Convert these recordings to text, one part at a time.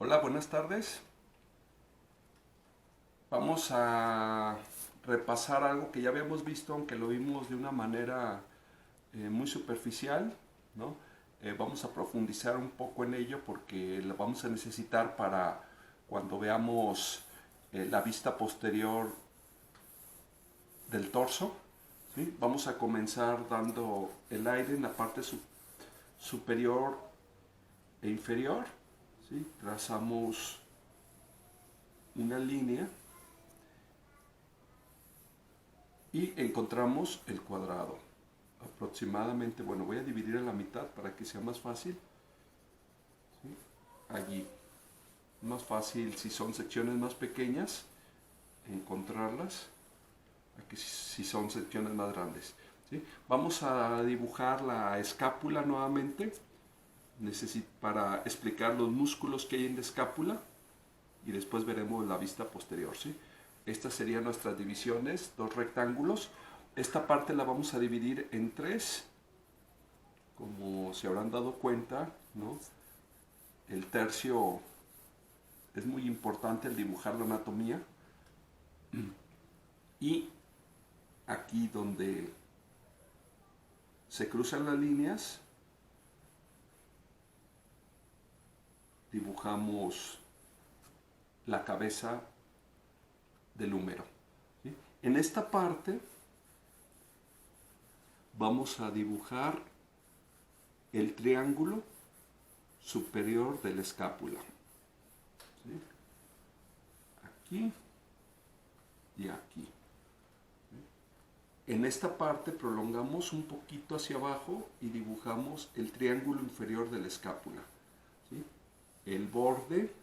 Hola, buenas tardes. Vamos a repasar algo que ya habíamos visto, aunque lo vimos de una manera muy superficial, ¿no? Vamos a profundizar un poco en ello porque lo vamos a necesitar para cuando veamos la vista posterior del torso, ¿sí? Vamos a comenzar dando el aire en la parte superior e inferior, ¿sí? Trazamos una línea y encontramos el cuadrado. Aproximadamente, bueno, voy a dividir a la mitad para que sea más fácil. ¿Sí? Allí, más fácil si son secciones más pequeñas, encontrarlas, aquí si son secciones más grandes. ¿Sí? Vamos a dibujar la escápula nuevamente para explicar los músculos que hay en la escápula y después veremos la vista posterior. ¿Sí? Estas serían nuestras divisiones, dos rectángulos. Esta parte la vamos a dividir en tres, como se habrán dado cuenta, ¿no? El tercio es muy importante el dibujar la anatomía. Y aquí donde se cruzan las líneas, dibujamos la cabeza del húmero. ¿Sí? En esta parte vamos a dibujar el triángulo superior de la escápula. ¿Sí? Aquí y aquí. En esta parte prolongamos un poquito hacia abajo y dibujamos el triángulo inferior de la escápula. ¿Sí? El borde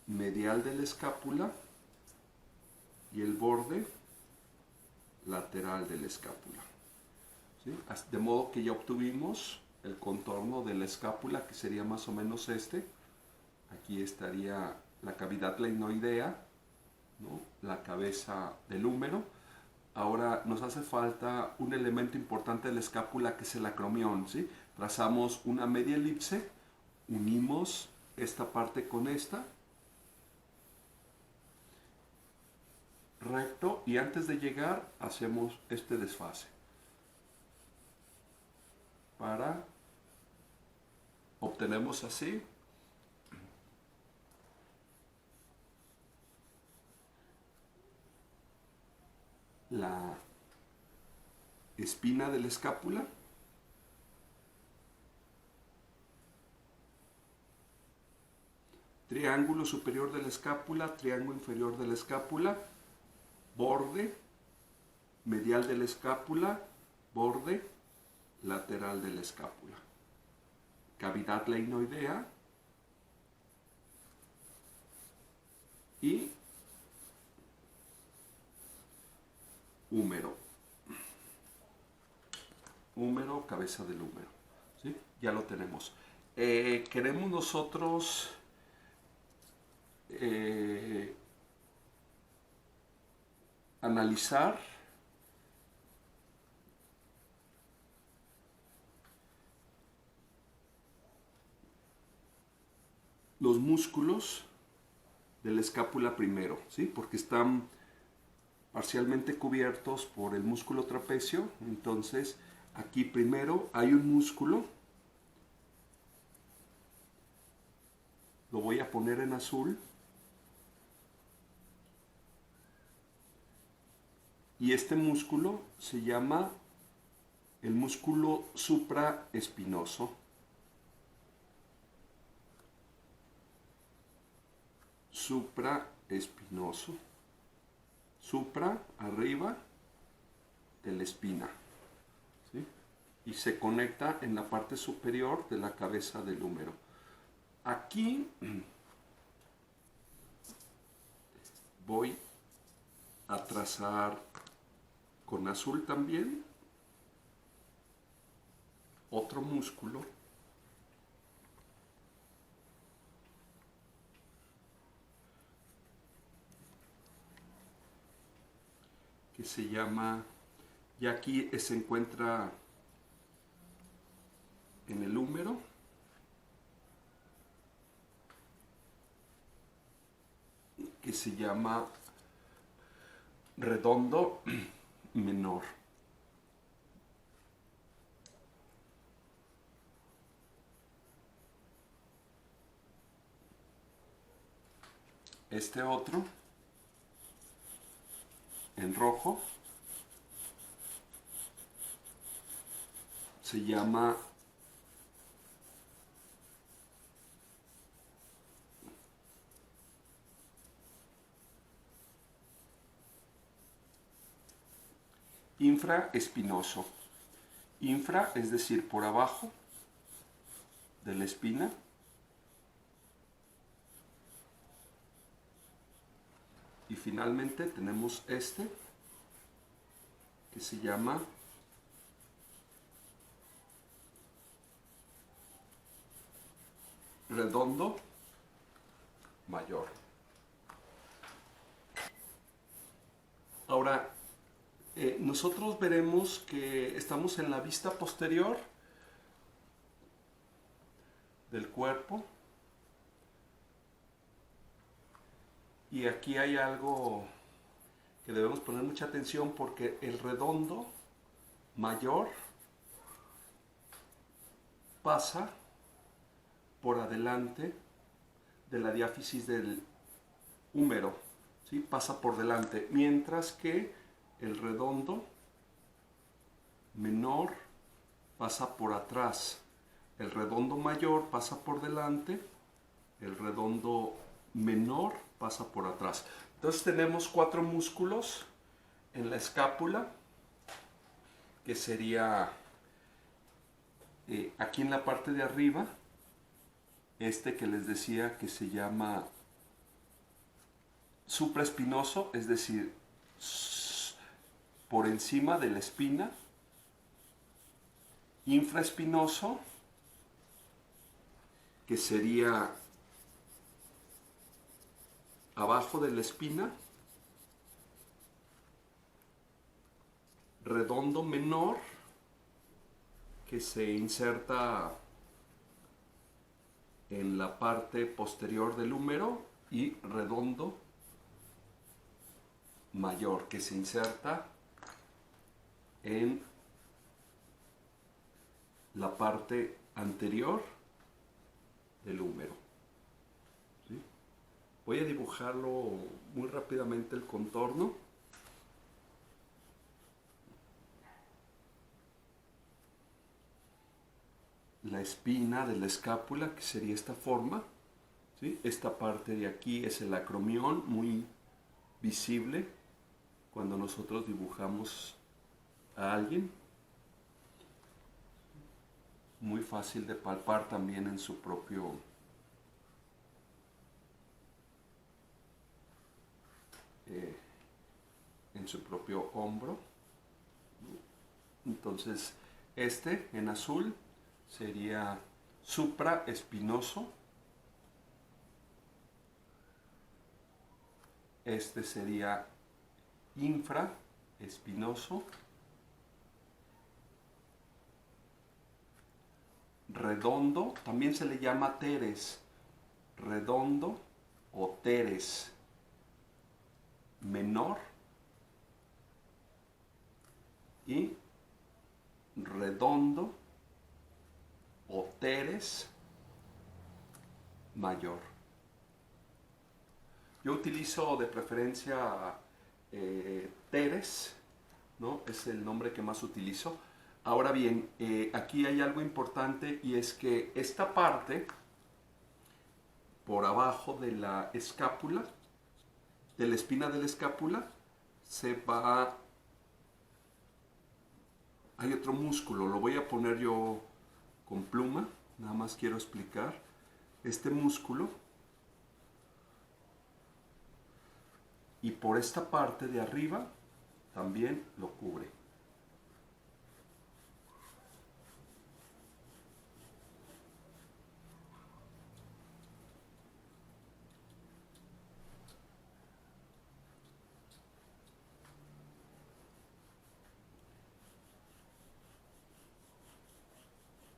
medial de la escápula y el borde lateral de la escápula. ¿Sí? De modo que ya obtuvimos el contorno de la escápula, que sería más o menos este. Aquí estaría la cavidad glenoidea, ¿no? La cabeza del húmero. Ahora nos hace falta un elemento importante de la escápula, que es el acromión. ¿Sí? Trazamos una media elipse, unimos esta parte con esta, recto, y antes de llegar hacemos este desfase para obtenemos así la espina de la escápula, triángulo superior de la escápula, triángulo inferior de la escápula, borde medial de la escápula, borde lateral de la escápula, cavidad glenoidea y húmero. Húmero, cabeza del húmero. ¿Sí? Ya lo tenemos. Queremos nosotros analizar los músculos de la escápula primero, ¿sí? Porque están parcialmente cubiertos por el músculo trapecio. Entonces aquí primero hay un músculo, lo voy a poner en azul, y este músculo se llama el músculo supraespinoso. Supraespinoso. Supra, arriba de la espina. ¿Sí? Y se conecta en la parte superior de la cabeza del húmero. Aquí voy a trazar con azul también otro músculo que se llama, y aquí se encuentra en el húmero, que se llama redondo menor. Este otro, en rojo, se llama infraespinoso. Infra, es decir, por abajo de la espina. Y finalmente tenemos este, que se llama redondo mayor. Ahora, nosotros veremos que estamos en la vista posterior del cuerpo. Y aquí hay algo que debemos poner mucha atención, porque el redondo mayor pasa por adelante de la diáfisis del húmero, ¿sí? Pasa por delante, mientras que el redondo menor pasa por atrás. El redondo mayor pasa por delante, el redondo menor pasa por atrás. Entonces tenemos 4 músculos en la escápula, que sería aquí en la parte de arriba, este que les decía que se llama supraespinoso, es decir, por encima de la espina. Infraespinoso, que sería abajo de la espina. Redondo menor, que se inserta en la parte posterior del húmero, y redondo mayor, que se inserta en la parte anterior del húmero. ¿Sí? Voy a dibujarlo muy rápidamente, el contorno. La espina de la escápula, que sería esta forma, ¿sí? Esta parte de aquí es el acromión, muy visible cuando nosotros dibujamos a alguien. Muy fácil de palpar también en su propio hombro. Entonces, este en azul sería supraespinoso. Este sería infraespinoso. Redondo, también se le llama teres, redondo o teres menor, y redondo o teres mayor. Yo utilizo de preferencia teres, ¿no? Es el nombre que más utilizo. Ahora bien, aquí hay algo importante, y es que esta parte por abajo de la escápula, de la espina de la escápula, se va... Hay otro músculo, lo voy a poner yo con pluma, nada más quiero explicar. Este músculo, y por esta parte de arriba también lo cubre.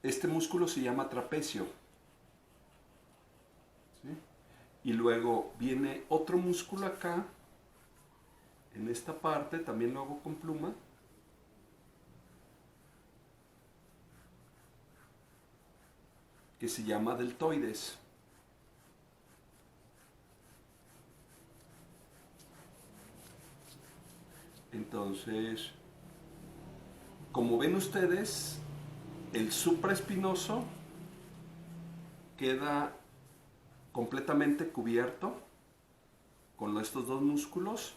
Este músculo se llama trapecio, ¿sí? Y luego viene otro músculo acá, en esta parte, también lo hago con pluma. Que se llama deltoides. Entonces, como ven ustedes, el supraespinoso queda completamente cubierto con estos dos músculos,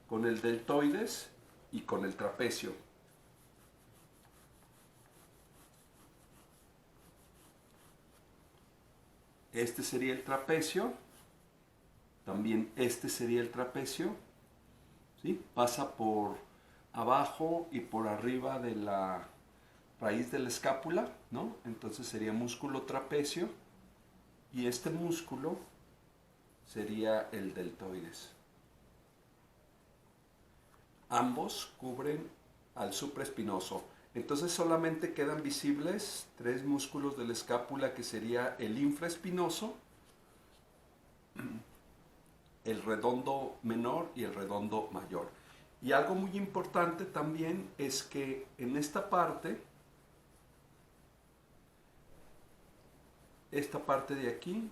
con el deltoides y con el trapecio. Este sería el trapecio, también este sería el trapecio, ¿sí? Pasa por abajo y por arriba de la raíz de la escápula, ¿no? Entonces sería músculo trapecio y este músculo sería el deltoides. Ambos cubren al supraespinoso. Entonces solamente quedan visibles tres músculos de la escápula, que sería el infraespinoso, el redondo menor y el redondo mayor. Y algo muy importante también es que en esta parte de aquí,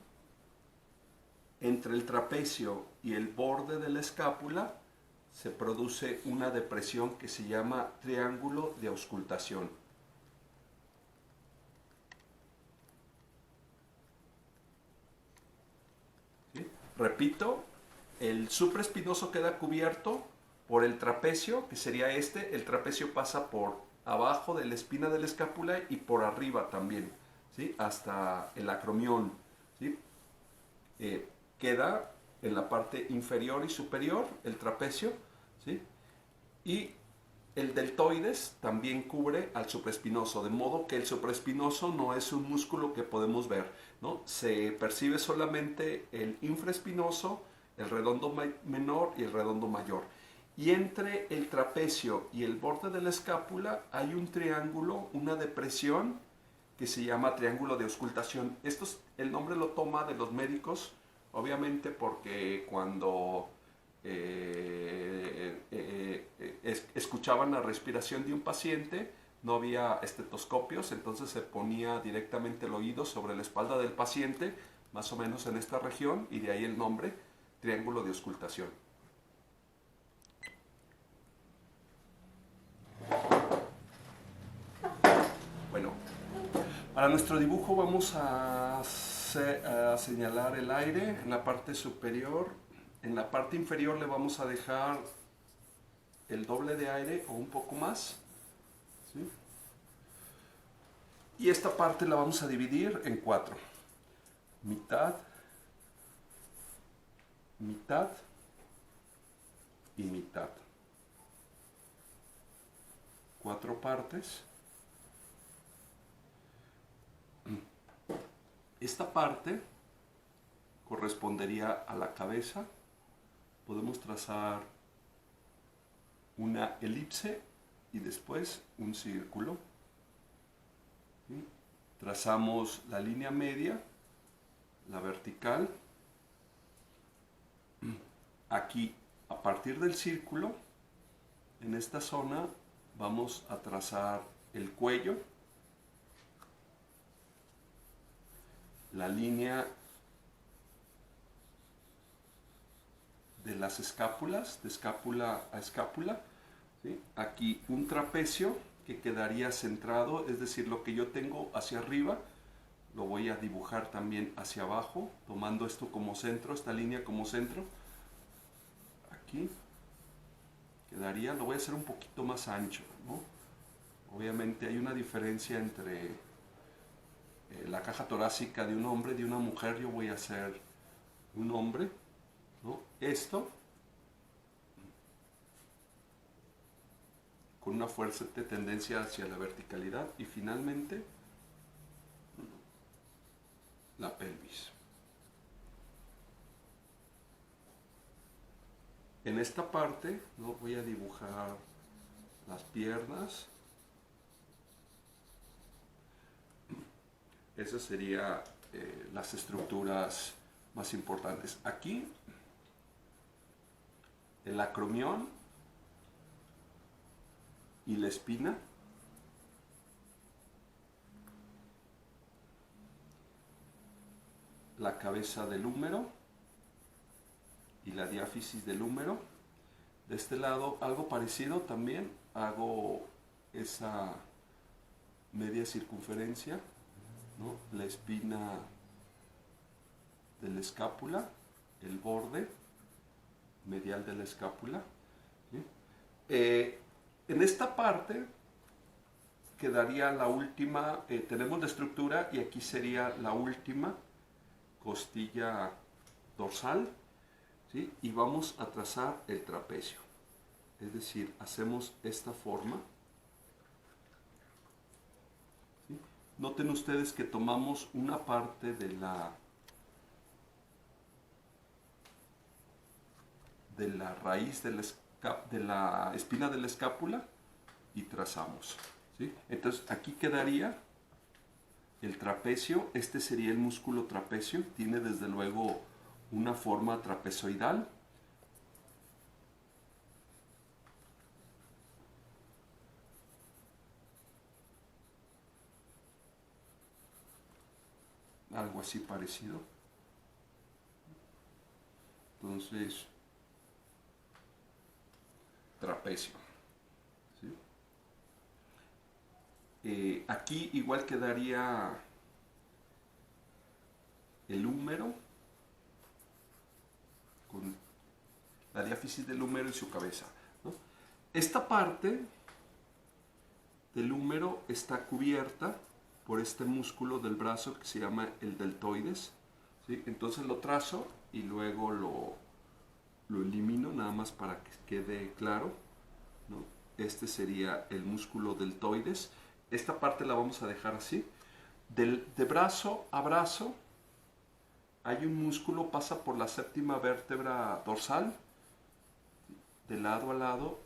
entre el trapecio y el borde de la escápula, se produce una depresión que se llama triángulo de auscultación. ¿Sí? Repito, el supraespinoso queda cubierto por el trapecio, que sería este. El trapecio pasa por abajo de la espina de la escápula y por arriba también, ¿sí? Hasta el acromión, ¿sí? Queda en la parte inferior y superior el trapecio, ¿sí? Y el deltoides también cubre al supraespinoso, de modo que el supraespinoso no es un músculo que podemos ver, ¿no? Se percibe solamente el infraespinoso, el redondo menor y el redondo mayor. Y entre el trapecio y el borde de la escápula hay un triángulo, una depresión que se llama triángulo de auscultación. El nombre lo toma de los médicos, obviamente, porque cuando escuchaban la respiración de un paciente, no había estetoscopios, entonces se ponía directamente el oído sobre la espalda del paciente, más o menos en esta región, y de ahí el nombre, triángulo de auscultación. Bueno, para nuestro dibujo vamos a señalar el aire en la parte superior. En la parte inferior le vamos a dejar el doble de aire o un poco más, ¿sí? Y esta parte la vamos a dividir en 4. Mitad, mitad y mitad. 4 partes. Esta parte correspondería a la cabeza. Podemos trazar una elipse y después un círculo. ¿Sí? Trazamos la línea media, la vertical. Aquí, a partir del círculo, en esta zona vamos a trazar el cuello, la línea de las escápulas, de escápula a escápula, ¿sí? Aquí un trapecio que quedaría centrado, es decir, lo que yo tengo hacia arriba, lo voy a dibujar también hacia abajo, tomando esto como centro, esta línea como centro. Aquí quedaría, lo voy a hacer un poquito más ancho, ¿no? Obviamente hay una diferencia entre la caja torácica de un hombre y de una mujer. Yo voy a hacer un hombre, ¿no? Esto con una fuerte tendencia hacia la verticalidad y finalmente la pelvis. En esta parte, ¿no?, voy a dibujar las piernas. Esas serían las estructuras más importantes. Aquí, el acromión y la espina. La cabeza del húmero y la diáfisis del húmero. De este lado, algo parecido también, hago esa media circunferencia, ¿no? La espina de la escápula, el borde medial de la escápula. ¿Sí? En esta parte quedaría la última, tenemos la estructura y aquí sería la última costilla dorsal, ¿sí? Y vamos a trazar el trapecio, es decir, hacemos esta forma. ¿Sí? Noten ustedes que tomamos una parte de la raíz de la espina de la escápula y trazamos, ¿sí? Entonces aquí quedaría el trapecio. Este sería el músculo trapecio, tiene desde luego una forma trapezoidal. Algo así parecido. Entonces, trapecio. ¿Sí? Aquí igual quedaría el húmero, con la diáfisis del húmero y su cabeza, ¿no? Esta parte del húmero está cubierta por este músculo del brazo que se llama el deltoides, ¿sí? Entonces lo trazo y luego lo elimino nada más para que quede claro, ¿no? Este sería el músculo deltoides. Esta parte la vamos a dejar así. De brazo a brazo hay un músculo, pasa por la séptima vértebra dorsal. De lado a lado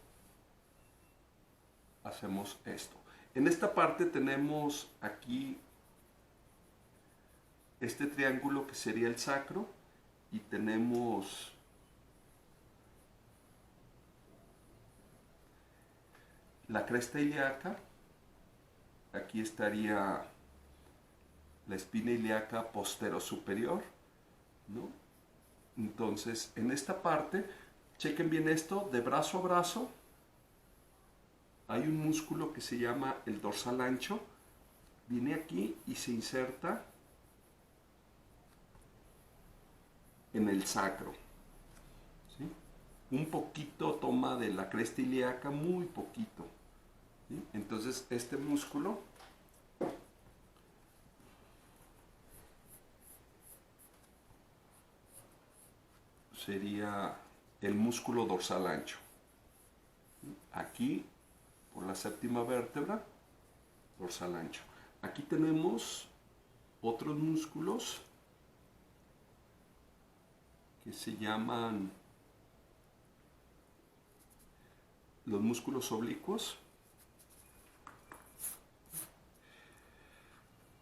hacemos esto. En esta parte tenemos aquí este triángulo que sería el sacro y tenemos la cresta ilíaca. Aquí estaría la espina ilíaca posterior-superior, ¿no? Entonces, en esta parte, chequen bien esto, de brazo a brazo hay un músculo que se llama el dorsal ancho. Viene aquí y se inserta en el sacro, ¿sí? Un poquito toma de la cresta ilíaca, muy poquito, ¿sí? Entonces este músculo sería el músculo dorsal ancho. Aquí, por la séptima vértebra, dorsal ancho. Aquí tenemos otros músculos que se llaman los músculos oblicuos.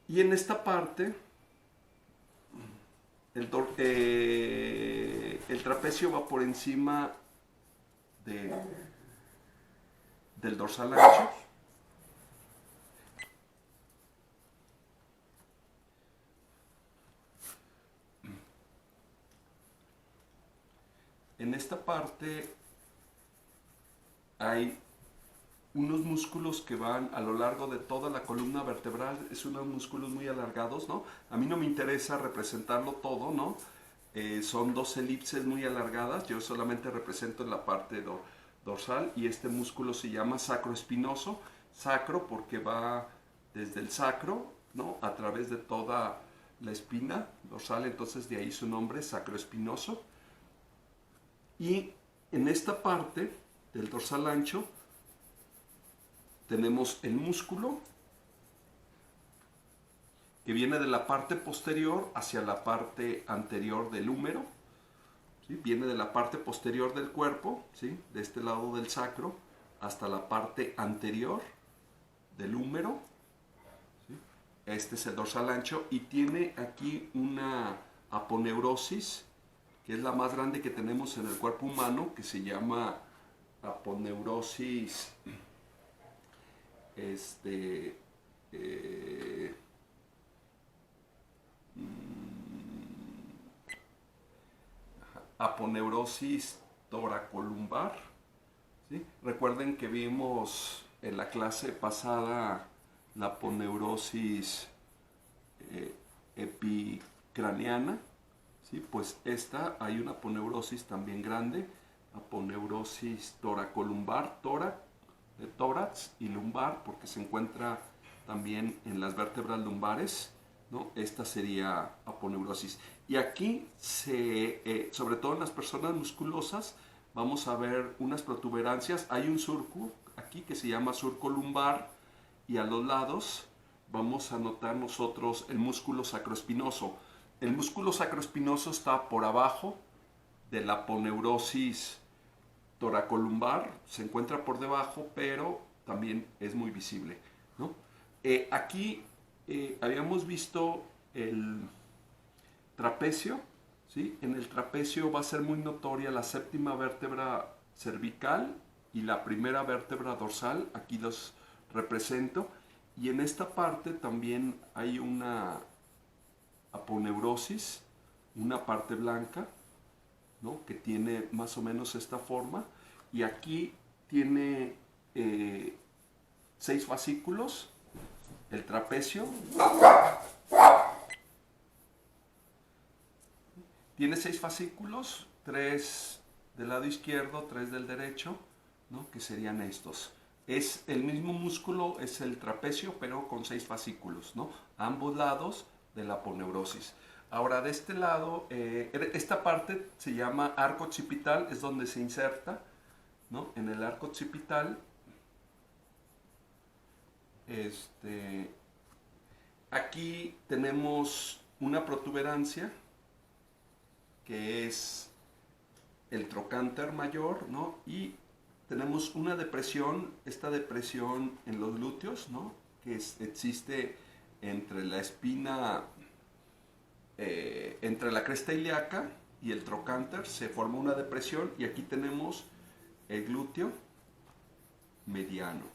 Y en esta parte, el trapecio va por encima del dorsal ancho. En esta parte hay unos músculos que van a lo largo de toda la columna vertebral, es unos músculos muy alargados, ¿no? A mí no me interesa representarlo todo, ¿no? Son dos elipses muy alargadas, yo solamente represento en la parte dorsal y este músculo se llama sacroespinoso, sacro porque va desde el sacro, ¿no? A través de toda la espina dorsal, entonces de ahí su nombre, sacroespinoso. Y en esta parte del dorsal ancho tenemos el músculo que viene de la parte posterior hacia la parte anterior del húmero, ¿sí? Viene de la parte posterior del cuerpo, ¿sí? De este lado del sacro, hasta la parte anterior del húmero, ¿sí? Este es el dorsal ancho y tiene aquí una aponeurosis, que es la más grande que tenemos en el cuerpo humano, que se llama aponeurosis este, eh, aponeurosis toracolumbar, ¿sí? Recuerden que vimos en la clase pasada la aponeurosis epicraniana, ¿sí? Pues esta hay una aponeurosis también grande, aponeurosis toracolumbar, de tórax y lumbar, porque se encuentra también en las vértebras lumbares, ¿no? Esta sería aponeurosis. Y aquí, sobre todo en las personas musculosas, vamos a ver unas protuberancias. Hay un surco aquí que se llama surco lumbar y a los lados vamos a notar nosotros el músculo sacroespinoso. El músculo sacroespinoso está por abajo de la aponeurosis toracolumbar, se encuentra por debajo, pero también es muy visible, ¿no? Aquí habíamos visto el trapecio, ¿sí? En el trapecio va a ser muy notoria la séptima vértebra cervical y la primera vértebra dorsal, aquí los represento, y en esta parte también hay una aponeurosis, una parte blanca, ¿no? Que tiene más o menos esta forma, y aquí tiene 6 fascículos, el trapecio tiene 6 fascículos, 3 del lado izquierdo, 3 del derecho, ¿no? Que serían estos. Es el mismo músculo, es el trapecio, pero con 6 fascículos, ¿no? A ambos lados de la aponeurosis. Ahora, de este lado, esta parte se llama arco occipital, es donde se inserta, ¿no? En el arco occipital, aquí tenemos una protuberancia, que es el trocánter mayor, ¿no? Y tenemos una depresión, esta depresión en los glúteos, ¿no? Que existe entre la espina, entre la cresta ilíaca y el trocánter, se forma una depresión y aquí tenemos el glúteo mediano,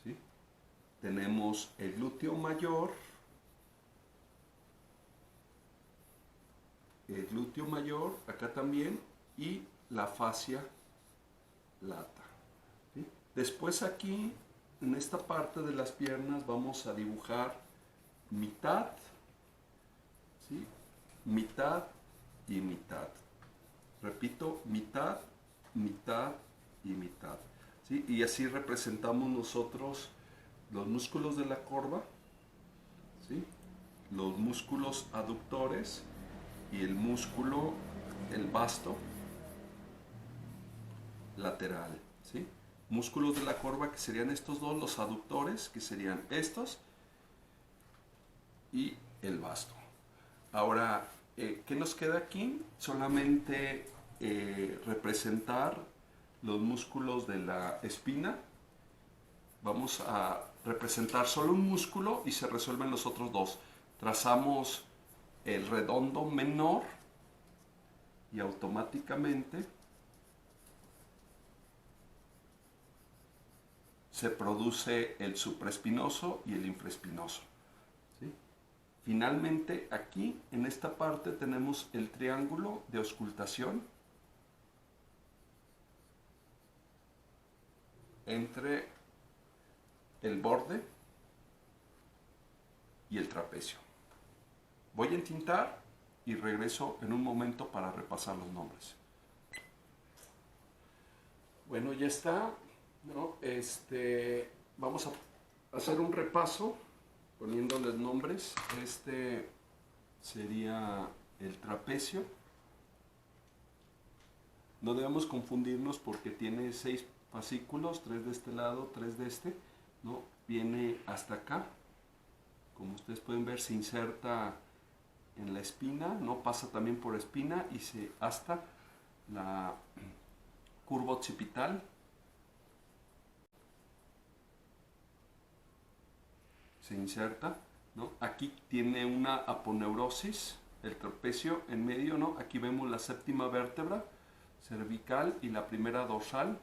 ¿sí? Tenemos el glúteo mayor, acá también, y la fascia lata, ¿sí? Después aquí, en esta parte de las piernas, vamos a dibujar mitad, ¿sí? Mitad y mitad. Repito, mitad, mitad y mitad, ¿sí? Y así representamos nosotros los músculos de la corva, ¿sí? Los músculos aductores y el músculo, el vasto lateral, ¿sí? Músculos de la corva que serían estos dos, los aductores que serían estos y el vasto. Ahora, ¿qué nos queda aquí? Solamente representar los músculos de la espina. Vamos a representar solo un músculo y se resuelven los otros dos. Trazamos el redondo menor y automáticamente se produce el supraespinoso y el infraespinoso, ¿sí? Finalmente, aquí en esta parte tenemos el triángulo de auscultación entre el borde y el trapecio. Voy a entintar y regreso en un momento para repasar los nombres. Bueno, ya está, ¿no? Vamos a hacer un repaso poniéndoles nombres. Este sería el trapecio. No debemos confundirnos porque tiene 6 fascículos, 3 de este lado, 3 de este, ¿no? Viene hasta acá. Como ustedes pueden ver, se inserta en la espina, ¿no? Pasa también por espina y hasta la curva occipital. Se inserta, ¿no? Aquí tiene una aponeurosis, el trapecio en medio, ¿no? Aquí vemos la séptima vértebra cervical y la primera dorsal.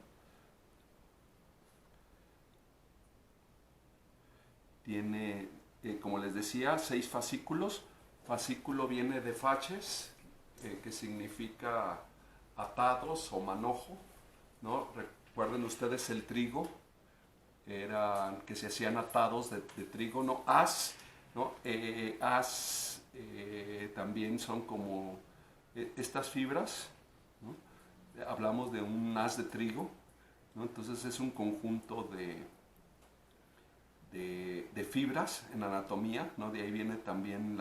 Tiene, como les decía, 6 fascículos. Fascículo viene de facies, que significa atados o manojo, ¿no? Recuerden ustedes el trigo, eran que se hacían atados de trigo, ¿no? As, ¿no? También son como estas fibras, ¿no? Hablamos de un haz de trigo, ¿no? Entonces es un conjunto de fibras en anatomía, ¿no? De ahí viene también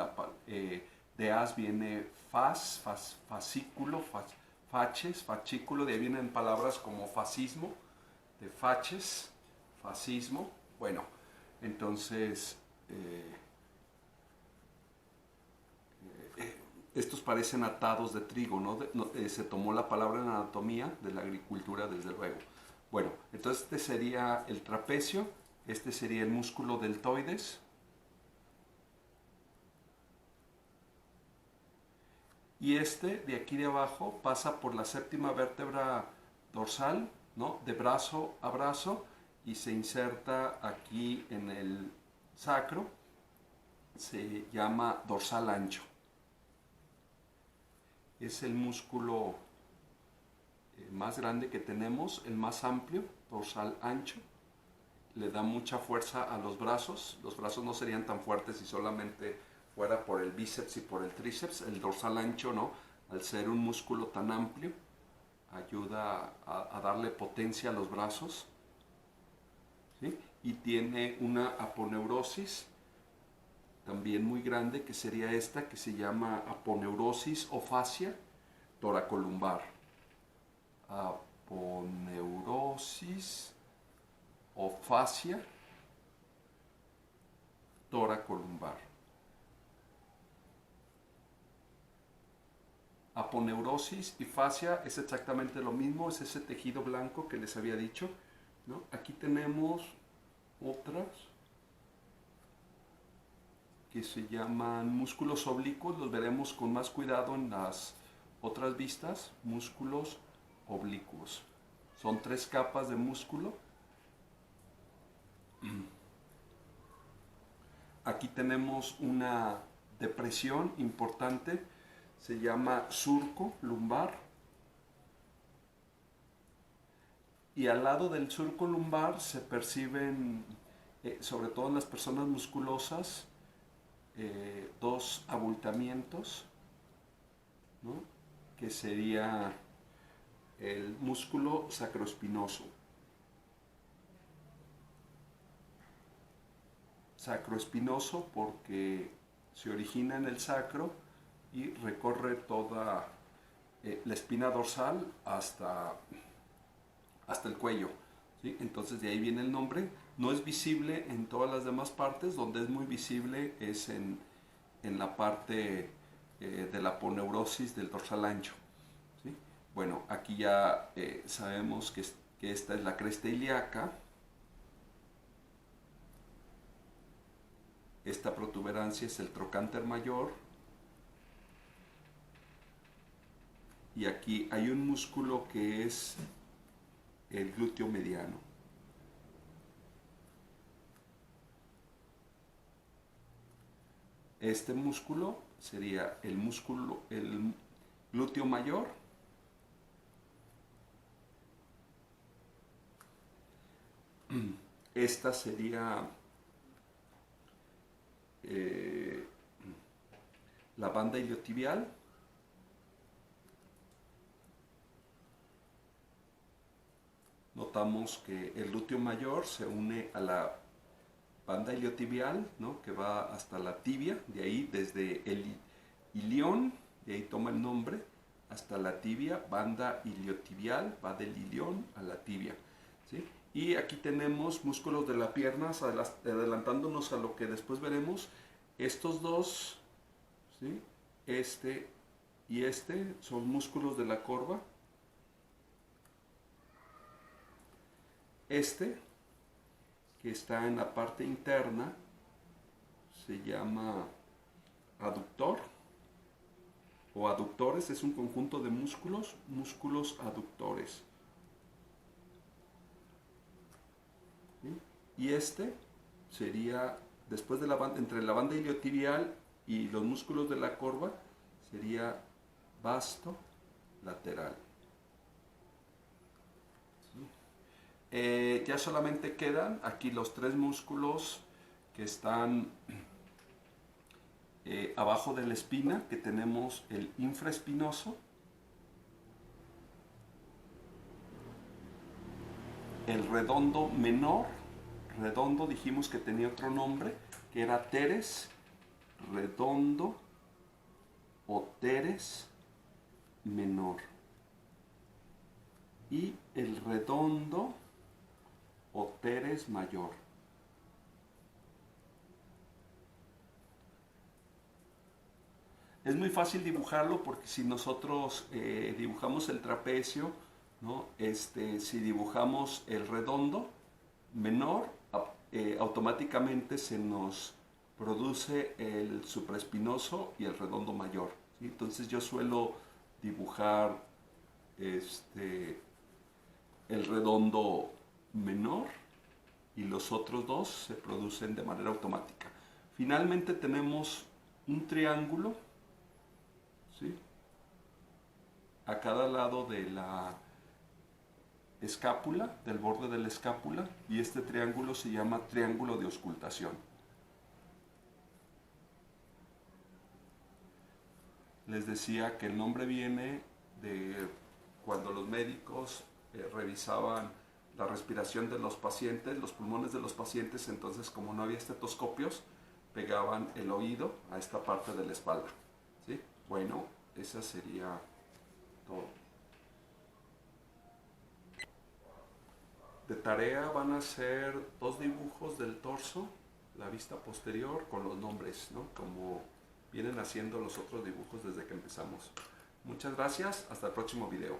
de as viene fascículo, faches, fascículo, de ahí vienen palabras como fascismo, de faches, fascismo. Bueno, entonces estos parecen atados de trigo, ¿no? Se tomó la palabra en anatomía de la agricultura, desde luego. Bueno, entonces este sería el trapecio, este sería el músculo deltoides. Y este de aquí de abajo pasa por la séptima vértebra dorsal, ¿no? De brazo a brazo, y se inserta aquí en el sacro. Se llama dorsal ancho. Es el músculo más grande que tenemos, el más amplio, dorsal ancho. Le da mucha fuerza a los brazos. Los brazos no serían tan fuertes si solamente fuera por el bíceps y por el tríceps. El dorsal ancho, ¿no? Al ser un músculo tan amplio, ayuda a darle potencia a los brazos, ¿sí? Y tiene una aponeurosis también muy grande, que sería esta, que se llama aponeurosis o fascia toracolumbar. Aponeurosis o fascia toracolumbar. Aponeurosis y fascia es exactamente lo mismo, es ese tejido blanco que les había dicho, ¿no? Aquí tenemos otras que se llaman músculos oblicuos, los veremos con más cuidado en las otras vistas. Músculos oblicuos. Son 3 capas de músculo. Aquí tenemos una depresión importante, se llama surco lumbar. Y al lado del surco lumbar se perciben, sobre todo en las personas musculosas, 2 abultamientos, ¿no? Que sería el músculo sacroespinoso. Sacroespinoso porque se origina en el sacro y recorre toda la espina dorsal hasta el cuello, ¿sí? Entonces de ahí viene el nombre. No es visible en todas las demás partes. Donde es muy visible es en la parte de la aponeurosis del dorsal ancho, ¿sí? Bueno, aquí ya sabemos que esta es la cresta ilíaca. Esta protuberancia es el trocánter mayor. Y aquí hay un músculo que es el glúteo mediano. Este músculo sería el glúteo mayor. Esta sería la banda iliotibial. Notamos que el glúteo mayor se une a la banda iliotibial, ¿no? Que va hasta la tibia, de ahí desde el ilión, de ahí toma el nombre, hasta la tibia, banda iliotibial, va del ilión a la tibia, ¿sí? Y aquí tenemos músculos de la pierna, adelantándonos a lo que después veremos. Estos dos, ¿sí? Este y este son músculos de la corva. Este, que está en la parte interna, se llama aductor. o aductores, es un conjunto de músculos, músculos aductores. ¿Sí? Y este sería, después de la banda, entre la banda iliotibial y los músculos de la corva, sería vasto lateral. ¿Sí? Ya solamente quedan aquí los tres músculos que están abajo de la espina, que tenemos el infraespinoso, el redondo menor. Redondo dijimos que tenía otro nombre, que era teres redondo o teres menor. Y el redondo o teres mayor. Es muy fácil dibujarlo porque si nosotros dibujamos el trapecio, ¿no? Si dibujamos el redondo menor, automáticamente se nos produce el supraespinoso y el redondo mayor. ¿Sí? Entonces yo suelo dibujar el redondo menor y los otros dos se producen de manera automática. Finalmente tenemos un triángulo, ¿sí? A cada lado de la escápula, del borde de la escápula, y este triángulo se llama triángulo de auscultación. Les decía que el nombre viene de cuando los médicos revisaban la respiración de los pacientes, los pulmones de los pacientes, entonces como no había estetoscopios, pegaban el oído a esta parte de la espalda. ¿Sí? Bueno, esa sería todo. De tarea van a ser 2 dibujos del torso, la vista posterior, con los nombres, ¿no? Como vienen haciendo los otros dibujos desde que empezamos. Muchas gracias, hasta el próximo video.